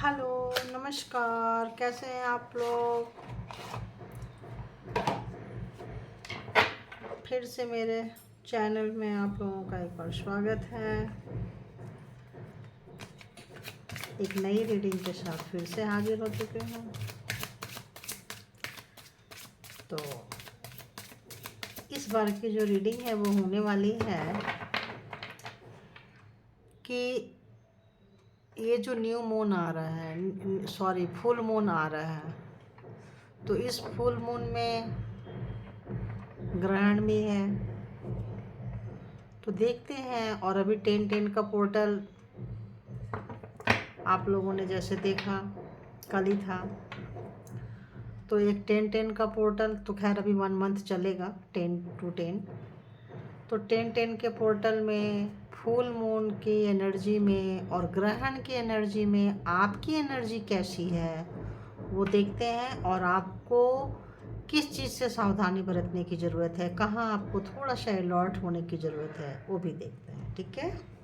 Hello, नमस्कार। कैसे हैं आप लोग? फिर से मेरे चैनल में आप लोगों का एक बार स्वागत है। एक नई रीडिंग के साथ फिर से हाजिर हो चुके हैं। तो इस बार की जो रीडिंग है वो होने वाली है कि ये जो न्यू मून आ रहा है, सॉरी फुल मून आ रहा है, तो इस फुल मून में ग्रहण भी है। तो देखते हैं। और अभी 10-10 का पोर्टल आप लोगों ने जैसे देखा कल ही था। तो एक 10-10 का पोर्टल तो खैर अभी 1 मंथ चलेगा, 10-10। तो 10-10 के पोर्टल में फुल मून की एनर्जी में और ग्रहण की एनर्जी में आपकी एनर्जी कैसी है वो देखते हैं। और आपको किस चीज़ से सावधानी बरतने की ज़रूरत है, कहाँ आपको थोड़ा सा अलर्ट होने की ज़रूरत है, वो भी देखते हैं। ठीक है।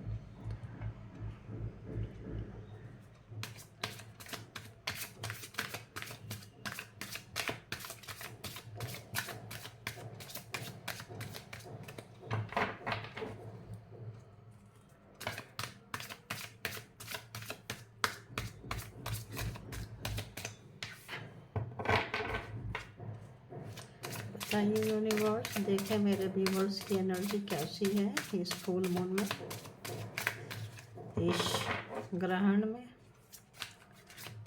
बताइए यूनिवर्स, देखें मेरे व्यूवर्स की एनर्जी कैसी है इस फुल मून में, इस ग्रहण में।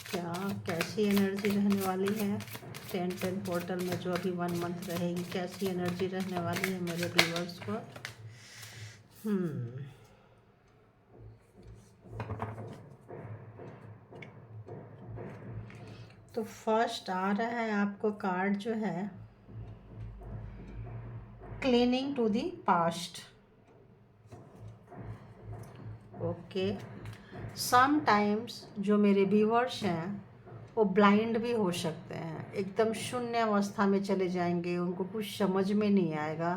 क्या कैसी एनर्जी रहने वाली है 10-10 पोर्टल में जो अभी 1 मंथ रहेगी, कैसी एनर्जी रहने वाली है मेरे व्यूवर्स को। तो फर्स्ट आ रहा है आपको कार्ड जो है clinging to the past. Okay, sometimes जो मेरे व्यूवर्स हैं वो ब्लाइंड भी हो सकते हैं, एकदम शून्य अवस्था में चले जाएंगे, उनको कुछ समझ में नहीं आएगा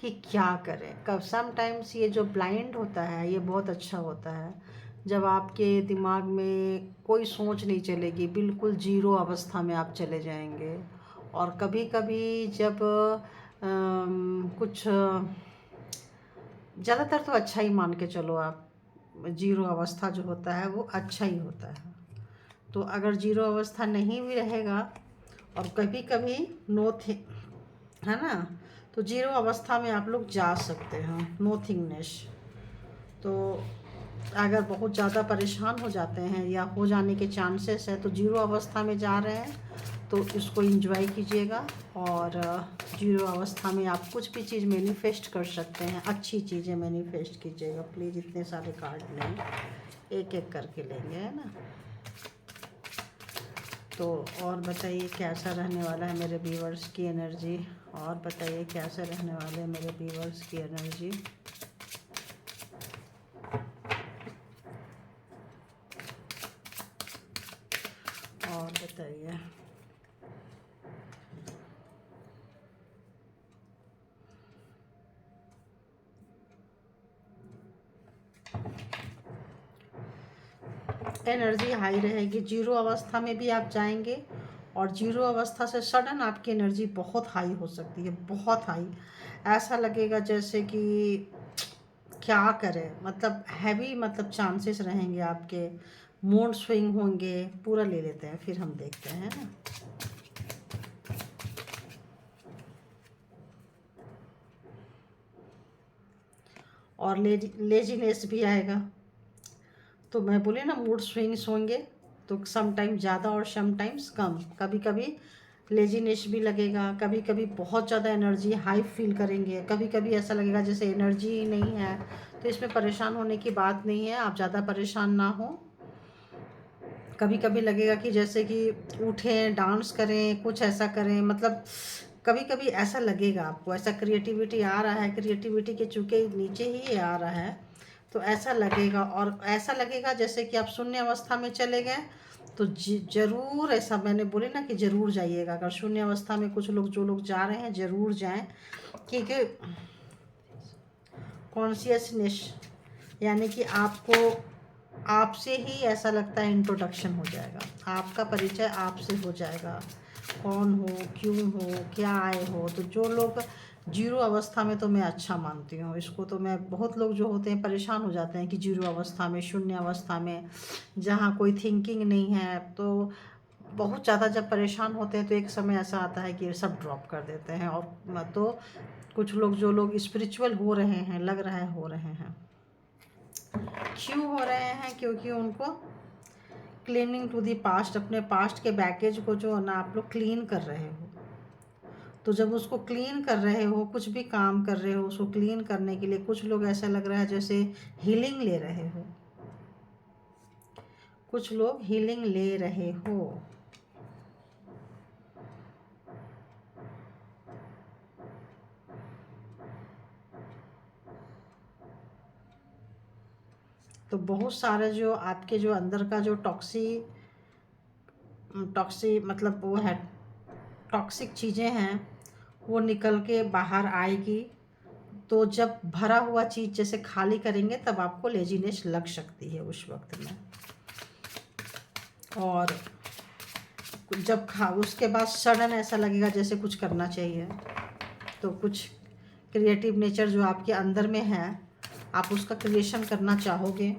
कि क्या करें कब। समटाइम्स ये जो ब्लाइंड होता है ये बहुत अच्छा होता है, जब आपके दिमाग में कोई सोच नहीं चलेगी, बिल्कुल जीरो अवस्था में आप चले जाएंगे। और कभी कभी जब कुछ ज़्यादातर तो अच्छा ही मान के चलो आप, जीरो अवस्था जो होता है वो अच्छा ही होता है। तो अगर जीरो अवस्था नहीं भी रहेगा और कभी कभी नो थिंग है ना, तो जीरो अवस्था में आप लोग जा सकते हैं, नो थिंगनेस। तो अगर बहुत ज़्यादा परेशान हो जाते हैं या हो जाने के चांसेस है तो जीरो अवस्था में जा रहे हैं, तो इसको एंजॉय कीजिएगा। और जीरो अवस्था में आप कुछ भी चीज़ मैनिफेस्ट कर सकते हैं, अच्छी चीज़ें मैनिफेस्ट कीजिएगा प्लीज़। इतने सारे कार्ड नहीं, एक एक करके लेंगे, है ना। तो और बताइए कैसा रहने वाला है मेरे व्यूवर्स की एनर्जी, और बताइए कैसे रहने वाले हैं मेरे व्यूवर्स की एनर्जी। और बताइए एनर्जी हाई रहेगी, जीरो अवस्था में भी आप जाएंगे और जीरो अवस्था से सडन आपकी एनर्जी बहुत हाई हो सकती है, बहुत हाई। ऐसा लगेगा जैसे कि क्या करें, मतलब हैवी, मतलब चांसेस रहेंगे आपके, मूड स्विंग होंगे। पूरा ले लेते हैं फिर हम देखते हैं ना। और लेजीनेस भी आएगा। तो मैं बोले ना मूड स्विंग्स होंगे, तो समटाइम ज़्यादा और समटाइम्स कम। कभी कभी लेजीनेस भी लगेगा, कभी कभी बहुत ज़्यादा एनर्जी हाई फील करेंगे, कभी कभी ऐसा लगेगा जैसे एनर्जी ही नहीं है। तो इसमें परेशान होने की बात नहीं है, आप ज़्यादा परेशान ना हो। कभी कभी लगेगा कि जैसे कि उठें, डांस करें, कुछ ऐसा करें, मतलब कभी कभी ऐसा लगेगा आपको, ऐसा क्रिएटिविटी आ रहा है, क्रिएटिविटी के चूँकि नीचे ही ये आ रहा है, तो ऐसा लगेगा। और ऐसा लगेगा जैसे कि आप शून्य अवस्था में चले गए। तो ज़रूर ऐसा, मैंने बोले ना कि ज़रूर जाइएगा। अगर शून्य अवस्था में कुछ लोग, जो लोग जा रहे हैं, ज़रूर जाएं, क्योंकि कॉन्शियसनेस यानी कि आपको आपसे ही ऐसा लगता है इंट्रोडक्शन हो जाएगा, आपका परिचय आपसे हो जाएगा, कौन हो, क्यों हो, क्या आए हो। तो जो लोग जीरो अवस्था में, तो मैं अच्छा मानती हूँ इसको, तो मैं, बहुत लोग जो होते हैं परेशान हो जाते हैं कि जीरो अवस्था में, शून्य अवस्था में, जहाँ कोई थिंकिंग नहीं है, तो बहुत ज़्यादा जब परेशान होते हैं तो एक समय ऐसा आता है कि ये सब ड्रॉप कर देते हैं। और तो कुछ लोग, जो लोग स्पिरिचुअल हो रहे हैं, लग रहा है हो रहे हैं, क्यों हो रहे हैं? क्योंकि उनको क्लीनिंग टू दी पास्ट, अपने पास्ट के बैगेज को जो ना आप लोग क्लीन कर रहे हो। तो जब उसको क्लीन कर रहे हो, कुछ भी काम कर रहे हो, उसको क्लीन करने के लिए कुछ लोग ऐसा लग रहा है जैसे हीलिंग ले रहे हो, कुछ लोग हीलिंग ले रहे हो। तो बहुत सारे जो आपके जो अंदर का जो टॉक्सी मतलब वो है, टॉक्सिक चीज़ें हैं, वो निकल के बाहर आएगी। तो जब भरा हुआ चीज़ जैसे खाली करेंगे, तब आपको लेजीनेस लग सकती है उस वक्त में। और जब उसके बाद सडन ऐसा लगेगा जैसे कुछ करना चाहिए, तो कुछ क्रिएटिव नेचर जो आपके अंदर में है, आप उसका क्रिएशन करना चाहोगे,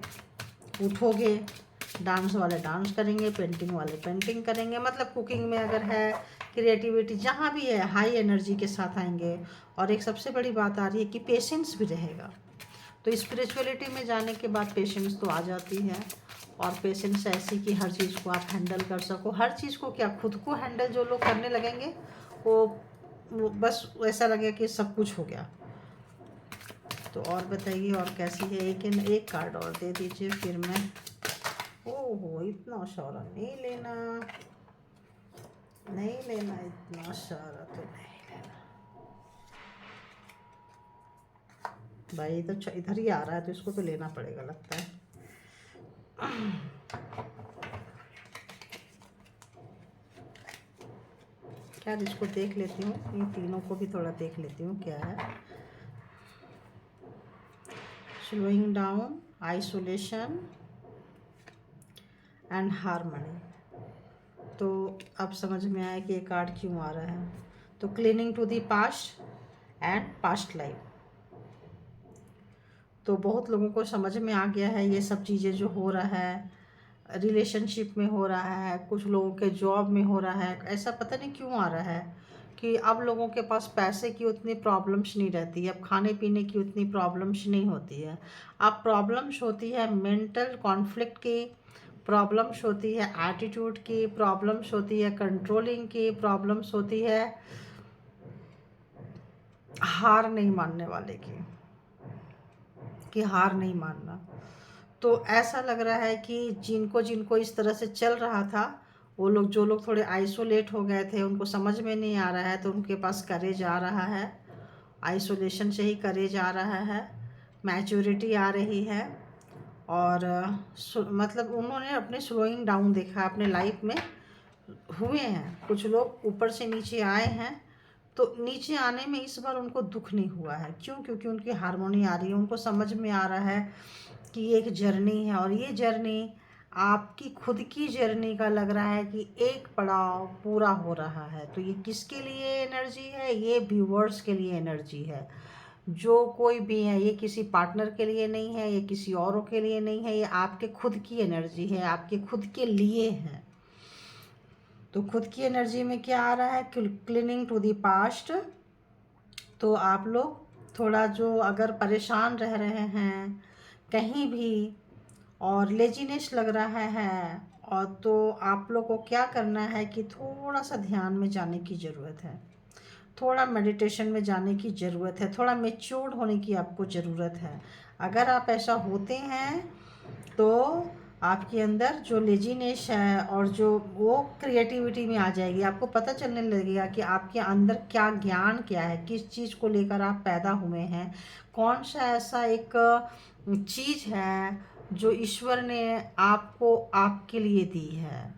उठोगे, डांस वाले डांस करेंगे, पेंटिंग वाले पेंटिंग करेंगे, मतलब कुकिंग में अगर है, क्रिएटिविटी जहाँ भी है, हाई एनर्जी के साथ आएंगे। और एक सबसे बड़ी बात आ रही है कि पेशेंस भी रहेगा। तो स्पिरिचुअलिटी में जाने के बाद पेशेंस तो आ जाती है। और पेशेंस ऐसी कि हर चीज़ को आप हैंडल कर सको, हर चीज़ को क्या, खुद को हैंडल जो लोग करने लगेंगे, वो बस ऐसा लगेगा कि सब कुछ हो गया। तो और बताइए, और कैसी है? एक कार्ड और दे दीजिए फिर मैं। ओहो, इतना सारा नहीं लेना, नहीं लेना, इतना सारा तो नहीं लेना भाई। तो इधर ही आ रहा है, तो इसको तो लेना पड़ेगा लगता है। खैर, इसको देख लेती हूँ, इन तीनों को भी थोड़ा देख लेती हूँ क्या है। Slowing down, isolation and harmony. तो अब समझ में आया कि ये कार्ड क्यों आ रहा है। तो clinging to the past and past life. तो बहुत लोगों को समझ में आ गया है ये सब चीज़ें जो हो रहा है, रिलेशनशिप में हो रहा है, कुछ लोगों के जॉब में हो रहा है। ऐसा पता नहीं क्यों आ रहा है कि अब लोगों के पास पैसे की उतनी प्रॉब्लम्स नहीं रहती है, अब खाने पीने की उतनी प्रॉब्लम्स नहीं होती है। अब प्रॉब्लम्स होती है मेंटल कॉन्फ्लिक्ट की, प्रॉब्लम्स होती है एटीट्यूड की, प्रॉब्लम्स होती है कंट्रोलिंग की, प्रॉब्लम्स होती है हार नहीं मानने वाले की, कि हार नहीं मानना। तो ऐसा लग रहा है कि जिनको जिनको इस तरह से चल रहा था, वो लोग, जो लोग थोड़े आइसोलेट हो गए थे, उनको समझ में नहीं आ रहा है, तो उनके पास करेज आ रहा है। आइसोलेशन से ही करेज आ रहा है, मैच्योरिटी आ रही है। और मतलब उन्होंने अपने स्लोइंग डाउन देखा अपने लाइफ में, हुए हैं कुछ लोग ऊपर से नीचे आए हैं। तो नीचे आने में इस बार उनको दुख नहीं हुआ है। क्यों? क्योंकि उनकी हार्मोनी आ रही है, उनको समझ में आ रहा है कि ये एक जर्नी है, और ये जर्नी आपकी खुद की जर्नी का लग रहा है कि एक पड़ाव पूरा हो रहा है। तो ये किसके लिए एनर्जी है? ये व्यूअर्स के लिए एनर्जी है। जो कोई भी है, ये किसी पार्टनर के लिए नहीं है, ये किसी औरों के लिए नहीं है, ये आपके खुद की एनर्जी है, आपके खुद के लिए है। तो खुद की एनर्जी में क्या आ रहा है? Clinging to the past. तो आप लोग थोड़ा, जो अगर परेशान रह रहे हैं कहीं भी और लेजीनेस लग रहा है, और तो आप लोग को क्या करना है कि थोड़ा सा ध्यान में जाने की ज़रूरत है, थोड़ा मेडिटेशन में जाने की ज़रूरत है, थोड़ा मैच्योर्ड होने की आपको ज़रूरत है। अगर आप ऐसा होते हैं तो आपके अंदर जो लेजीनेस है और जो वो क्रिएटिविटी में आ जाएगी। आपको पता चलने लगेगा कि आपके अंदर क्या ज्ञान क्या है, किस चीज़ को लेकर आप पैदा हुए हैं, कौन सा ऐसा एक चीज़ है जो ईश्वर ने आपको आपके लिए दी है,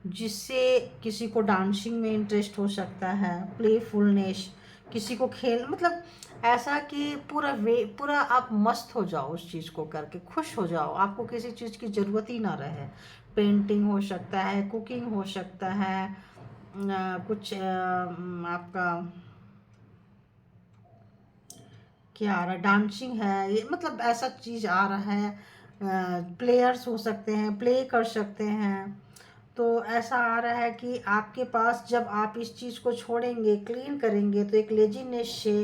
जिससे किसी को डांसिंग में इंटरेस्ट हो सकता है, प्लेफुलनेस, किसी को खेल, मतलब ऐसा कि पूरा आप मस्त हो जाओ उस चीज़ को करके, खुश हो जाओ, आपको किसी चीज़ की ज़रूरत ही ना रहे। पेंटिंग हो सकता है, कुकिंग हो सकता है, कुछ आपका क्या आ रहा है, डांसिंग है, ये मतलब ऐसा चीज़ आ रहा है। प्लेयर्स हो सकते हैं, प्ले कर सकते हैं। तो ऐसा आ रहा है कि आपके पास जब आप इस चीज़ को छोड़ेंगे, क्लीन करेंगे, तो एक लेजीनेस से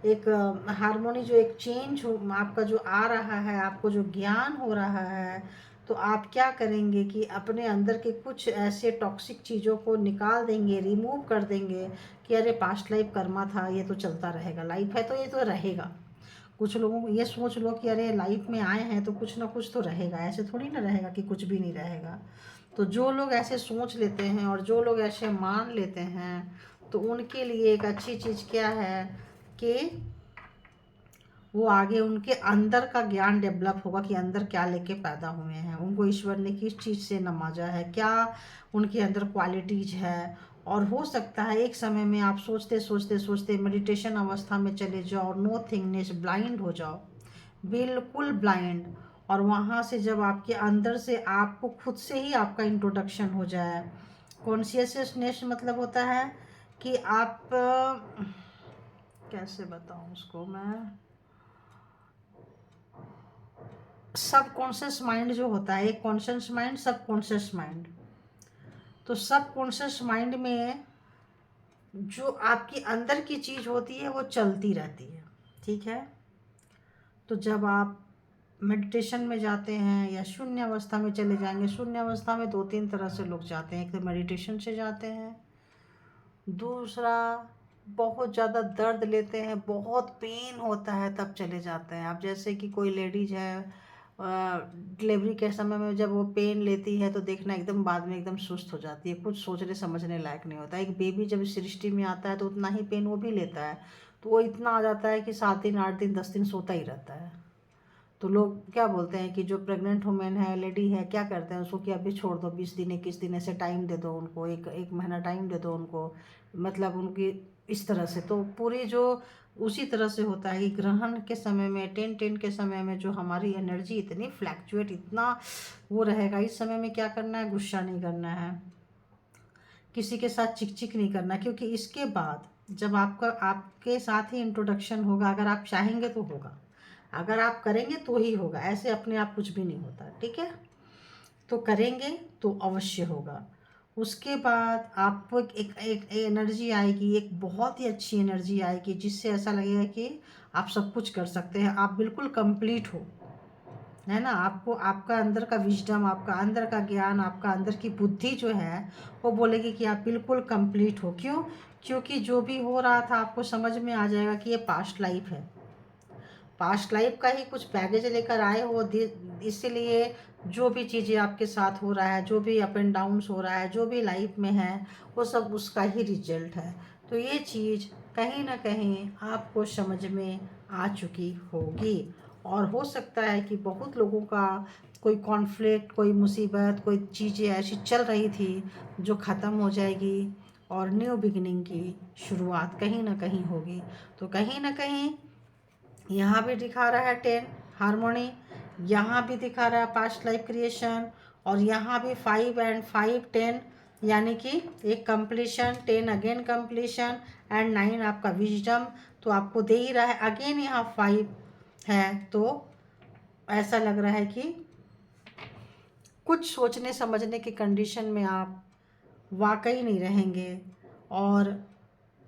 एक हार्मोनी जो एक चेंज हो आपका जो आ रहा है, आपको जो ज्ञान हो रहा है, तो आप क्या करेंगे कि अपने अंदर के कुछ ऐसे टॉक्सिक चीज़ों को निकाल देंगे, रिमूव कर देंगे कि अरे पास्ट लाइफ कर्मा था, ये तो चलता रहेगा, लाइफ है तो ये तो रहेगा। कुछ लोगों को ये सोच लो कि अरे लाइफ में आए हैं तो कुछ ना कुछ तो रहेगा, ऐसे थोड़ी ना रहेगा कि कुछ भी नहीं रहेगा। तो जो लोग ऐसे सोच लेते हैं और जो लोग ऐसे मान लेते हैं, तो उनके लिए एक अच्छी चीज़ क्या है कि वो आगे उनके अंदर का ज्ञान डेवलप होगा कि अंदर क्या लेके पैदा हुए हैं, उनको ईश्वर ने किस चीज़ से नवाजा है, क्या उनके अंदर क्वालिटीज है। और हो सकता है एक समय में आप सोचते सोचते सोचते मेडिटेशन अवस्था में चले जाओ, नो थिंगनेस, ब्लाइंड हो जाओ, बिल्कुल ब्लाइंड। और वहाँ से जब आपके अंदर से आपको खुद से ही आपका इंट्रोडक्शन हो जाए। कॉन्शियसनेस मतलब होता है कि आप कैसे बताऊँ उसको मैं, सब कॉन्शियस माइंड जो होता है, एक कॉन्शियस माइंड, सब कॉन्शियस माइंड। तो सब कॉन्शियस माइंड में जो आपकी अंदर की चीज़ होती है वो चलती रहती है, ठीक है। तो जब आप मेडिटेशन में जाते हैं या शून्य अवस्था में चले जाएंगे, शून्य अवस्था में दो तीन तरह से लोग जाते हैं, एक तो मेडिटेशन से जाते हैं, दूसरा बहुत ज़्यादा दर्द लेते हैं, बहुत पेन होता है तब चले जाते हैं। अब जैसे कि कोई लेडीज है, डिलीवरी के समय में जब वो पेन लेती है तो देखना एकदम बाद में एकदम सुस्त हो जाती है, कुछ सोचने समझने लायक नहीं होता। एक बेबी जब सृष्टि में आता है तो उतना ही पेन वो भी लेता है, तो वो इतना आ जाता है कि 7 दिन 8 दिन 10 दिन सोता ही रहता है। तो लोग क्या बोलते हैं कि जो प्रेग्नेंट वुमेन है, लेडी है, क्या करते हैं उसको कि अभी छोड़ दो, 20 दिन 21 दिन ऐसे टाइम दे दो उनको, एक महीना टाइम दे दो उनको, मतलब उनकी इस तरह से। तो पूरी जो उसी तरह से होता है कि ग्रहण के समय में, 10-10 के समय में जो हमारी एनर्जी इतनी फ्लैक्चुएट, इतना वो रहेगा, इस समय में क्या करना है, गुस्सा नहीं करना है, किसी के साथ चिक चिक नहीं करना। क्योंकि इसके बाद जब आपका आपके साथ ही इंट्रोडक्शन होगा, अगर आप चाहेंगे तो होगा, अगर आप करेंगे तो ही होगा, ऐसे अपने आप कुछ भी नहीं होता, ठीक है। तो करेंगे तो अवश्य होगा। उसके बाद आपको एक एनर्जी आएगी, एक बहुत ही अच्छी एनर्जी आएगी, जिससे ऐसा लगेगा कि आप सब कुछ कर सकते हैं, आप बिल्कुल कंप्लीट हो, है ना। आपको आपका अंदर का विजडम, आपका अंदर का ज्ञान, आपका अंदर की बुद्धि जो है वो बोलेगी कि आप बिल्कुल कंप्लीट हो। क्यों? क्योंकि जो भी हो रहा था आपको समझ में आ जाएगा कि ये पास्ट लाइफ है, पास्ट लाइफ का ही कुछ बैगेज लेकर आए हो, इसलिए जो भी चीज़ें आपके साथ हो रहा है, जो भी अप एंड डाउन्स हो रहा है, जो भी लाइफ में है, वो सब उसका ही रिजल्ट है। तो ये चीज़ कहीं ना कहीं आपको समझ में आ चुकी होगी। और हो सकता है कि बहुत लोगों का कोई कॉन्फ्लिक्ट, कोई मुसीबत, कोई चीज़ें ऐसी चल रही थी जो ख़त्म हो जाएगी और न्यू बिगिनिंग की शुरुआत कहीं ना कहीं होगी। तो कहीं ना कहीं यहाँ भी दिखा रहा है 10 हार्मोनी, यहाँ भी दिखा रहा है पास्ट लाइफ क्रिएशन, और यहाँ भी 5 एंड 5 10, यानी कि एक कंप्लीशन, 10 अगेन कंप्लीशन, एंड 9 आपका विजडम। तो आपको दे ही रहा है, अगेन यहाँ 5 है। तो ऐसा लग रहा है कि कुछ सोचने समझने की कंडीशन में आप वाकई नहीं रहेंगे। और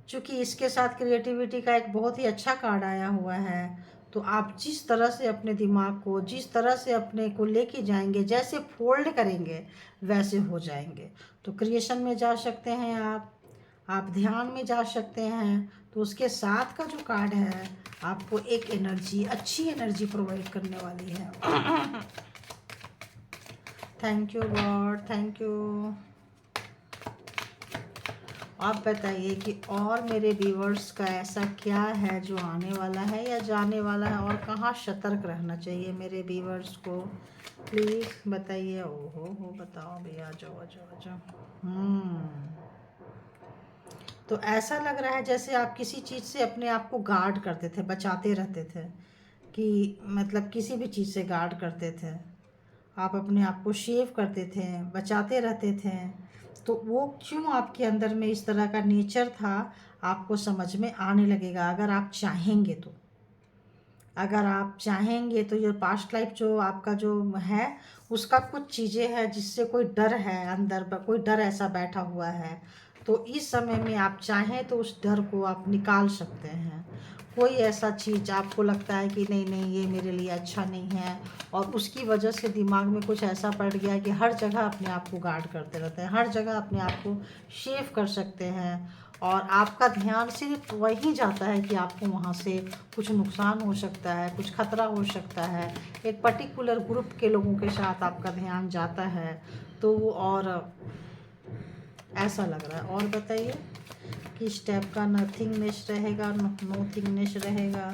चूँकि इसके साथ क्रिएटिविटी का एक बहुत ही अच्छा कार्ड आया हुआ है, तो आप जिस तरह से अपने दिमाग को, जिस तरह से अपने को लेके जाएंगे, जैसे फोल्ड करेंगे वैसे हो जाएंगे। तो क्रिएशन में जा सकते हैं आप ध्यान में जा सकते हैं। तो उसके साथ का जो कार्ड है आपको एक एनर्जी, अच्छी एनर्जी प्रोवाइड करने वाली है। Thank you God, thank you. आप बताइए कि और मेरे व्यूवर्स का ऐसा क्या है जो आने वाला है या जाने वाला है, और कहाँ सतर्क रहना चाहिए मेरे व्यूवर्स को, प्लीज़ बताइए। ओहो हो, बताओ भैया, आ जाओ आ जाओ आ जाओ। तो ऐसा लग रहा है जैसे आप किसी चीज़ से अपने आप को गार्ड करते थे, बचाते रहते थे, कि मतलब किसी भी चीज़ से गार्ड करते थे। आप अपने आप को शेव करते थे, बचाते रहते थे। तो वो क्यों आपके अंदर में इस तरह का नेचर था, आपको समझ में आने लगेगा अगर आप चाहेंगे तो। अगर आप चाहेंगे तो ये पास्ट लाइफ जो आपका जो है, उसका कुछ चीज़ें हैं जिससे कोई डर है अंदर, कोई डर ऐसा बैठा हुआ है। तो इस समय में आप चाहें तो उस डर को आप निकाल सकते हैं। कोई ऐसा चीज़ आपको लगता है कि नहीं नहीं ये मेरे लिए अच्छा नहीं है, और उसकी वजह से दिमाग में कुछ ऐसा पड़ गया है कि हर जगह अपने आप को गार्ड करते रहते हैं, हर जगह अपने आप को शेव कर सकते हैं, और आपका ध्यान सिर्फ वहीं जाता है कि आपको वहाँ से कुछ नुकसान हो सकता है, कुछ खतरा हो सकता है। एक पर्टिकुलर ग्रुप के लोगों के साथ आपका ध्यान जाता है। तो और ऐसा लग रहा है। और बताइए किस टाइप का नथिंगनेस रहेगा, नोथिंगनेस रहेगा,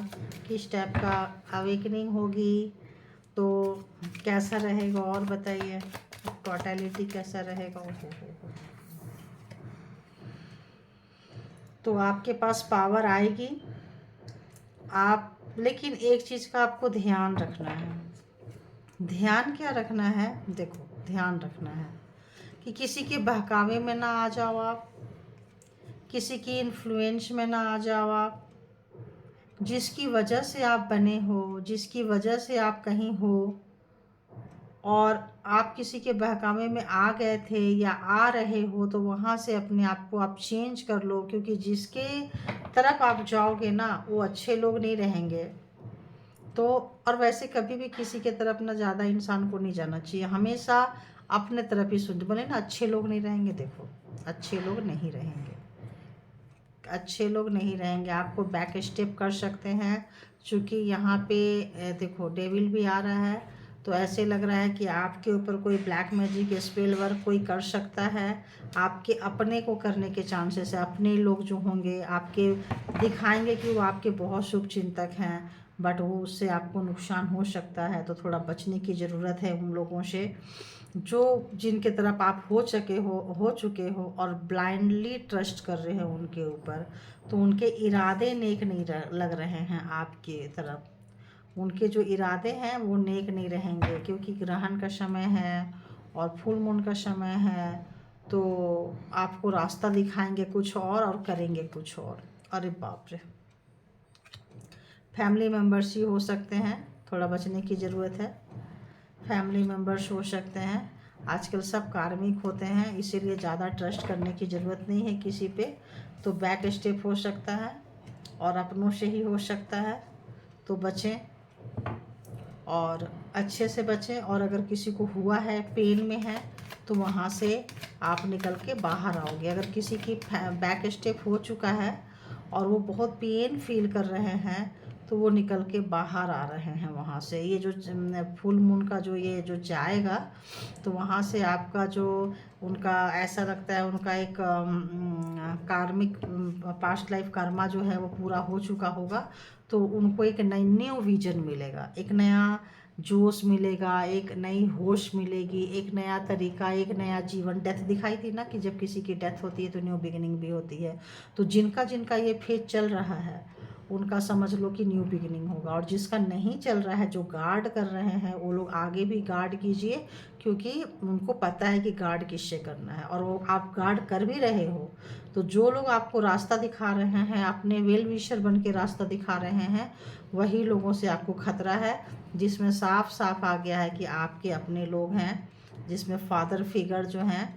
किस टाइप का अवेकनिंग होगी, तो कैसा रहेगा, और बताइए टोटलिटी कैसा रहेगा। हो। तो आपके पास पावर आएगी आप, लेकिन एक चीज़ का आपको ध्यान रखना है। ध्यान क्या रखना है, देखो ध्यान रखना है कि किसी के बहकावे में ना आ जाओ आप, किसी की इन्फ्लुएंस में ना आ जाओ आप। जिसकी वजह से आप बने हो, जिसकी वजह से आप कहीं हो, और आप किसी के बहकावे में आ गए थे या आ रहे हो, तो वहाँ से अपने आप को आप चेंज कर लो। क्योंकि जिसके तरफ आप जाओगे ना, वो अच्छे लोग नहीं रहेंगे। तो और वैसे कभी भी किसी के तरफ ना ज़्यादा इंसान को नहीं जाना चाहिए, हमेशा अपने तरफ ही सुन। बोले ना अच्छे लोग नहीं रहेंगे, देखो अच्छे लोग नहीं रहेंगे, अच्छे लोग नहीं रहेंगे। आपको बैक स्टेप कर सकते हैं, क्योंकि यहाँ पे देखो डेविल भी आ रहा है। तो ऐसे लग रहा है कि आपके ऊपर कोई ब्लैक मैजिक स्पेल वर्क कोई कर सकता है। आपके अपने को करने के चांसेस है, अपने लोग जो होंगे आपके दिखाएंगे कि वो आपके बहुत शुभ चिंतक हैं, बट वो उससे आपको नुकसान हो सकता है। तो थोड़ा बचने की ज़रूरत है उन लोगों से जो जिनके तरफ आप हो चुके हो और ब्लाइंडली ट्रस्ट कर रहे हो उनके ऊपर। तो उनके इरादे नेक नहीं लग रहे हैं आपके तरफ। उनके जो इरादे हैं वो नेक नहीं रहेंगे, क्योंकि ग्रहण का समय है और फुल मून का समय है। तो आपको रास्ता दिखाएंगे कुछ और करेंगे कुछ और। अरे बाप रे, फैमिली मेम्बर्स ही हो सकते हैं, थोड़ा बचने की ज़रूरत है। फैमिली मेम्बर्स हो सकते हैं। आजकल सब कार्मिक होते हैं, इसीलिए ज़्यादा ट्रस्ट करने की ज़रूरत नहीं है किसी पे। तो बैक स्टेप हो सकता है और अपनों से ही हो सकता है। तो बचें और अच्छे से बचें। और अगर किसी को हुआ है, पेन में है, तो वहाँ से आप निकल के बाहर आओगे। अगर किसी की बैक स्टेप हो चुका है और वो बहुत पेन फील कर रहे हैं, तो वो निकल के बाहर आ रहे हैं वहाँ से। ये जो फुल मून का जो ये जो जाएगा, तो वहाँ से आपका जो उनका ऐसा लगता है उनका एक कार्मिक पास्ट लाइफ कर्मा जो है वो पूरा हो चुका होगा। तो उनको एक नई न्यू विजन मिलेगा, एक नया जोश मिलेगा, एक नई होश मिलेगी, एक नया तरीका, एक नया जीवन। डेथ दिखाई थी ना कि जब किसी की डेथ होती है तो न्यू बिगिनिंग भी होती है। तो जिनका जिनका ये फेज चल रहा है उनका समझ लो कि न्यू बिगिनिंग होगा। और जिसका नहीं चल रहा है, जो गार्ड कर रहे हैं, वो लोग आगे भी गार्ड कीजिए, क्योंकि उनको पता है कि गार्ड किससे करना है। और वो आप गार्ड कर भी रहे हो, तो जो लोग आपको रास्ता दिखा रहे हैं, अपने वेल विशर बन के रास्ता दिखा रहे हैं, वही लोगों से आपको खतरा है। जिसमें साफ साफ आ गया है कि आपके अपने लोग हैं, जिसमें फादर फिगर जो हैं,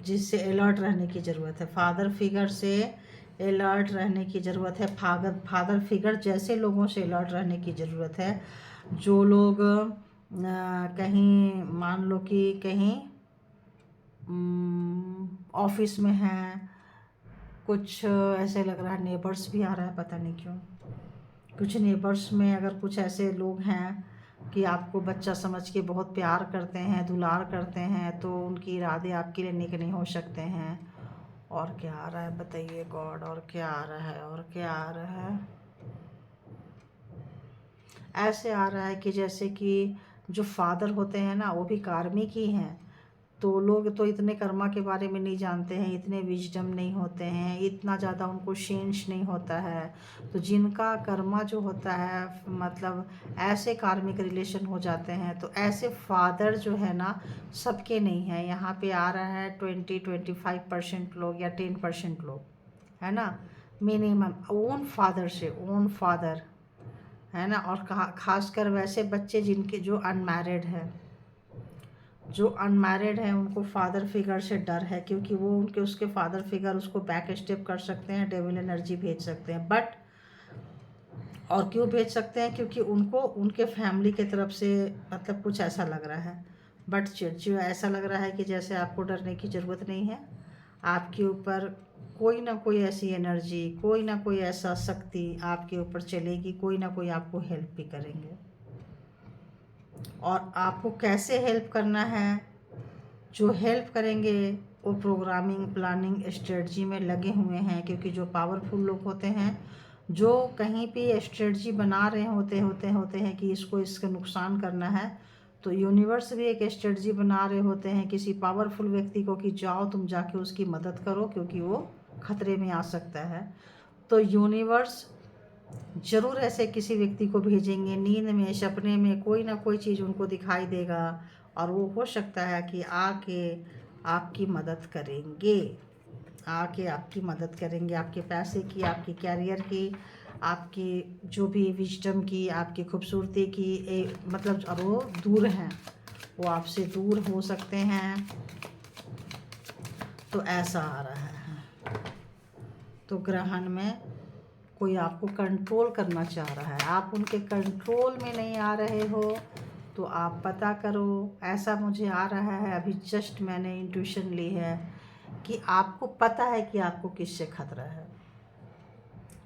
जिससे अलर्ट रहने की ज़रूरत है। फादर फिगर से अलर्ट रहने की ज़रूरत है। फादर फिगर जैसे लोगों से अलर्ट रहने की ज़रूरत है। जो लोग कहीं मान लो कि कहीं ऑफिस में हैं, कुछ ऐसे लग रहा है नेबर्स भी आ रहा है, पता नहीं क्यों। कुछ नेबर्स में अगर कुछ ऐसे लोग हैं कि आपको बच्चा समझ के बहुत प्यार करते हैं, दुलार करते हैं, तो उनके इरादे आपके लिए नेक नहीं हो सकते हैं। और क्या आ रहा है बताइए गॉड, और क्या आ रहा है, और क्या आ रहा है। ऐसे आ रहा है कि जैसे कि जो फादर होते हैं ना, वो भी कार्मिक ही हैं। तो लोग तो इतने कर्मा के बारे में नहीं जानते हैं, इतने विजडम नहीं होते हैं, इतना ज़्यादा उनको सेंस नहीं होता है। तो जिनका कर्मा जो होता है मतलब ऐसे कार्मिक रिलेशन हो जाते हैं, तो ऐसे फादर जो है ना सबके नहीं है। यहाँ पे आ रहा है 20-25% लोग या 10% लोग, है ना, मिनिमम ओन फादर से, ओन फादर, है ना। और खासकर वैसे बच्चे जिनके जो अनमैरिड है, जो अनमैरिड है उनको फादर फिगर से डर है, क्योंकि वो उसके फादर फिगर उसको बैक स्टेप कर सकते हैं, डेविल एनर्जी भेज सकते हैं। बट और क्यों भेज सकते हैं, क्योंकि उनको उनके फैमिली की तरफ से मतलब कुछ ऐसा लग रहा है। बट जो ऐसा लग रहा है कि जैसे आपको डरने की ज़रूरत नहीं है, आपके ऊपर कोई ना कोई ऐसी एनर्जी, कोई ना कोई ऐसा शक्ति आपके ऊपर चलेगी, कोई ना कोई आपको हेल्प भी करेंगे। और आपको कैसे हेल्प करना है, जो हेल्प करेंगे वो प्रोग्रामिंग, प्लानिंग, स्ट्रेटजी में लगे हुए हैं। क्योंकि जो पावरफुल लोग होते हैं, जो कहीं पे स्ट्रेटजी बना रहे होते हैं कि इसको इसका नुकसान करना है, तो यूनिवर्स भी एक स्ट्रेटजी बना रहे होते हैं किसी पावरफुल व्यक्ति को कि जाओ तुम जाके उसकी मदद करो, क्योंकि वो खतरे में आ सकता है। तो यूनिवर्स ज़रूर ऐसे किसी व्यक्ति को भेजेंगे, नींद में, सपने में कोई ना कोई चीज़ उनको दिखाई देगा, और वो हो सकता है कि आके आपकी मदद करेंगे, आके आपकी मदद करेंगे, आपके पैसे की, आपके कैरियर की, आपकी जो भी विजडम की, आपकी खूबसूरती की, मतलब अब वो दूर हैं, वो आपसे दूर हो सकते हैं। तो ऐसा आ रहा है। तो ग्रहण में कोई आपको कंट्रोल करना चाह रहा है, आप उनके कंट्रोल में नहीं आ रहे हो, तो आप पता करो। ऐसा मुझे आ रहा है, अभी जस्ट मैंने इंट्यूशन ली है कि आपको पता है कि आपको किससे खतरा है,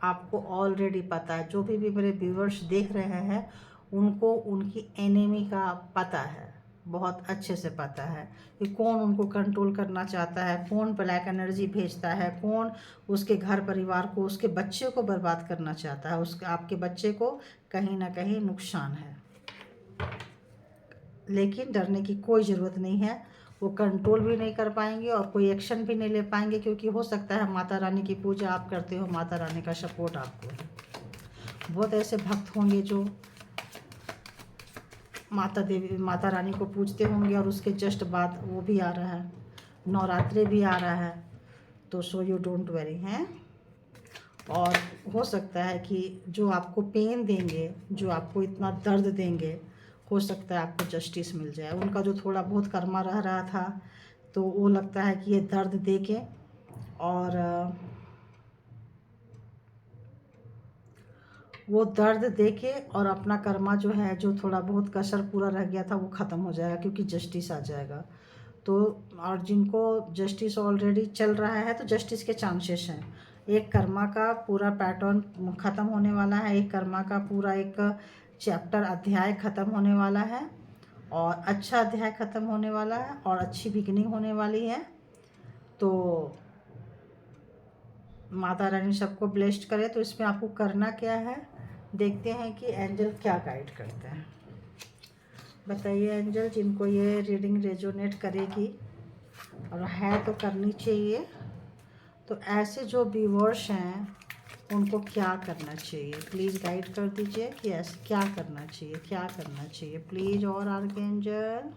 आपको ऑलरेडी पता है। जो भी मेरे व्यूअर्स देख रहे हैं उनको उनकी एनिमी का पता है, बहुत अच्छे से पता है कि कौन उनको कंट्रोल करना चाहता है, कौन ब्लैक एनर्जी भेजता है, कौन उसके घर परिवार को, उसके बच्चे को बर्बाद करना चाहता है, उसके आपके बच्चे को कहीं ना कहीं नुकसान है। लेकिन डरने की कोई ज़रूरत नहीं है, वो कंट्रोल भी नहीं कर पाएंगे और कोई एक्शन भी नहीं ले पाएंगे, क्योंकि हो सकता है माता रानी की पूजा आप करते हो, माता रानी का सपोर्ट आपको है। बहुत ऐसे भक्त होंगे जो माता रानी को पूजते होंगे, और उसके जस्ट बाद वो भी आ रहा है, नवरात्रि भी आ रहा है। तो सो यू डोंट वरी हैं। और हो सकता है कि जो आपको पेन देंगे, जो आपको इतना दर्द देंगे, हो सकता है आपको जस्टिस मिल जाए। उनका जो थोड़ा बहुत कर्मा रह रहा था, तो वो लगता है कि ये दर्द दे के और वो दर्द दे के और अपना कर्मा जो है, जो थोड़ा बहुत कसर पूरा रह गया था, वो ख़त्म हो जाएगा, क्योंकि जस्टिस आ जाएगा। तो और जिनको जस्टिस ऑलरेडी चल रहा है, तो जस्टिस के चांसेस हैं। एक कर्मा का पूरा पैटर्न ख़त्म होने वाला है, एक कर्मा का पूरा एक चैप्टर, अध्याय ख़त्म होने वाला है, और अच्छा अध्याय ख़त्म होने वाला है, और अच्छी बिगिनिंग होने वाली है। तो माता रानी सबको ब्लेस्ड करे। तो इसमें आपको करना क्या है, देखते हैं कि एंजल क्या गाइड करते हैं। बताइए एंजल, जिनको ये रीडिंग रेजोनेट करेगी और है तो करनी चाहिए, तो ऐसे जो व्यूअर्स हैं उनको क्या करना चाहिए, प्लीज़ गाइड कर दीजिए कि ऐसे क्या करना चाहिए, क्या करना चाहिए प्लीज़। और आर्कएंजल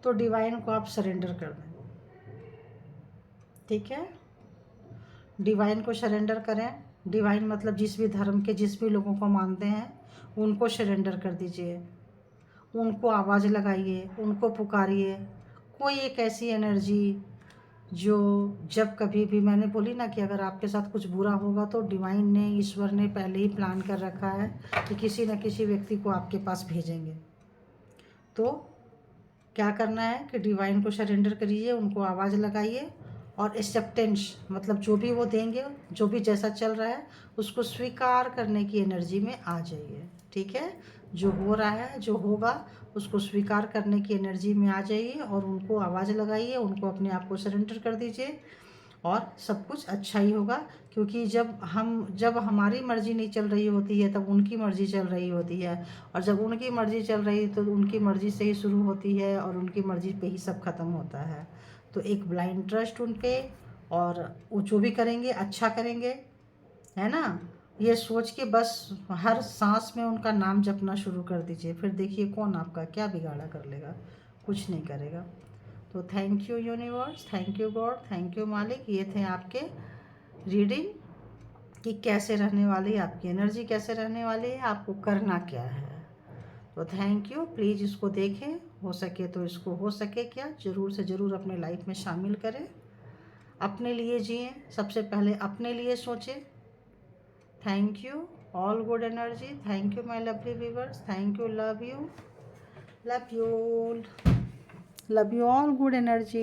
तो डिवाइन को आप सरेंडर कर दें, ठीक है। डिवाइन को सरेंडर करें। डिवाइन मतलब जिस भी धर्म के, जिस भी लोगों को मानते हैं, उनको सरेंडर कर दीजिए, उनको आवाज़ लगाइए, उनको पुकारिए। कोई एक ऐसी एनर्जी जो जब कभी भी, मैंने बोली ना कि अगर आपके साथ कुछ बुरा होगा तो डिवाइन ने, ईश्वर ने पहले ही प्लान कर रखा है कि किसी न किसी व्यक्ति को आपके पास भेजेंगे। तो क्या करना है कि डिवाइन को सरेंडर करिए, उनको आवाज़ लगाइए और एक्सेप्टेंस, मतलब जो भी वो देंगे, जो भी जैसा चल रहा है उसको स्वीकार करने की एनर्जी में आ जाइए। ठीक है, जो हो रहा है, जो होगा, उसको स्वीकार करने की एनर्जी में आ जाइए और उनको आवाज़ लगाइए, उनको अपने आप को सरेंडर कर दीजिए और सब कुछ अच्छा ही होगा। क्योंकि जब हमारी मर्ज़ी नहीं चल रही होती है तब उनकी मर्ज़ी चल रही होती है, और जब उनकी मर्ज़ी चल रही तो उनकी मर्ज़ी से ही शुरू होती है और उनकी मर्ज़ी पे ही सब ख़त्म होता है। तो एक ब्लाइंड ट्रस्ट उन पे, और वो जो भी करेंगे अच्छा करेंगे, है ना। ये सोच के बस हर सांस में उनका नाम जपना शुरू कर दीजिए, फिर देखिए कौन आपका क्या बिगाड़ा कर लेगा, कुछ नहीं करेगा। तो thank you universe, thank you God, thank you मालिक। ये थे आपके रीडिंग कि कैसे रहने वाली है आपकी एनर्जी, कैसे रहने वाली है, आपको करना क्या है। तो थैंक यू, प्लीज़ इसको देखें, हो सके तो इसको, हो सके क्या, ज़रूर से ज़रूर अपने लाइफ में शामिल करें। अपने लिए जिएं, सबसे पहले अपने लिए सोचें। Thank you, all good energy, thank you my lovely viewers, thank you, love you, love you, love you all good energy.